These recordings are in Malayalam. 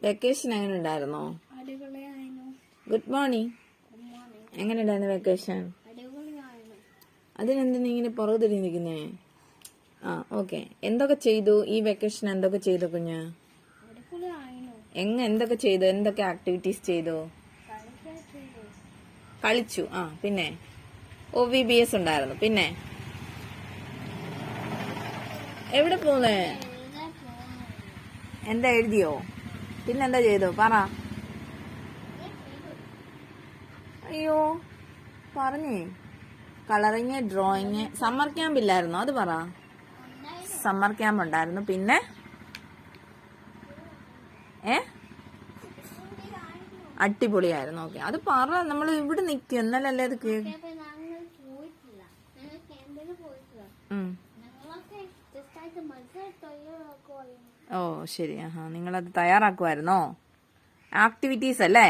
വെക്കേഷൻ എങ്ങനെ ഉണ്ടായിരുന്നോ? Good morning. എങ്ങനെ ഉണ്ടായിരുന്നു വെക്കേഷൻ? അതിനെന്ത് നീ ഇങ്ങനെ പുറകെ തിരിഞ്ഞിരിക്കുന്നേ? ഓക്കെ. എന്തൊക്കെ ചെയ്തു ഈ വെക്കേഷൻ? എന്തൊക്കെ ചെയ്തു കുഞ്ഞ്? എന്തൊക്കെ ചെയ്തു? എന്തൊക്കെ ആക്ടിവിറ്റീസ് ചെയ്തു? കളിച്ചു. പിന്നെ OVBS ഉണ്ടായിരുന്നു. പിന്നെ എവിടെ പോന്നേ? എന്താ എഴുതിയോ? പിന്നെന്താ ചെയ്തു? പറ. അയ്യോ പറഞ്ഞേ. Colouring, drawing. സമ്മർ ക്യാമ്പ് ഇല്ലായിരുന്നോ? അത് പറ. സമ്മർ ക്യാമ്പ് ഉണ്ടായിരുന്നു. പിന്നെ അടിപൊളിയായിരുന്നു. ഓക്കെ, അത് പറ. നമ്മൾ ഇവിടെ നിൽക്കും എന്നല്ലേ അത് ഓ ശരി. നിങ്ങളത് തയ്യാറാക്കുമായിരുന്നോ? ആക്ടിവിറ്റീസ് അല്ലേ?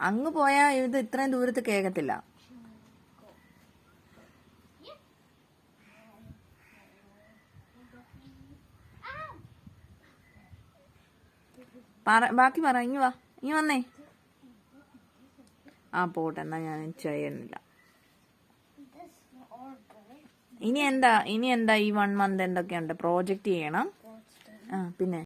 അങ്ങ് പോയാ ഇത് ഇത്രയും ദൂരത്ത് കേൾക്കത്തില്ല. ബാക്കി പറ. ഇനി വാ, ഇനി വന്നേ. പോട്ടെ, എന്നാ ഞാൻ ചെയ്യുന്നില്ല. ഇനി എന്താ ഈ 1 മന്ത് എന്തൊക്കെയുണ്ട്? പ്രോജക്റ്റ് ചെയ്യണം. പിന്നെ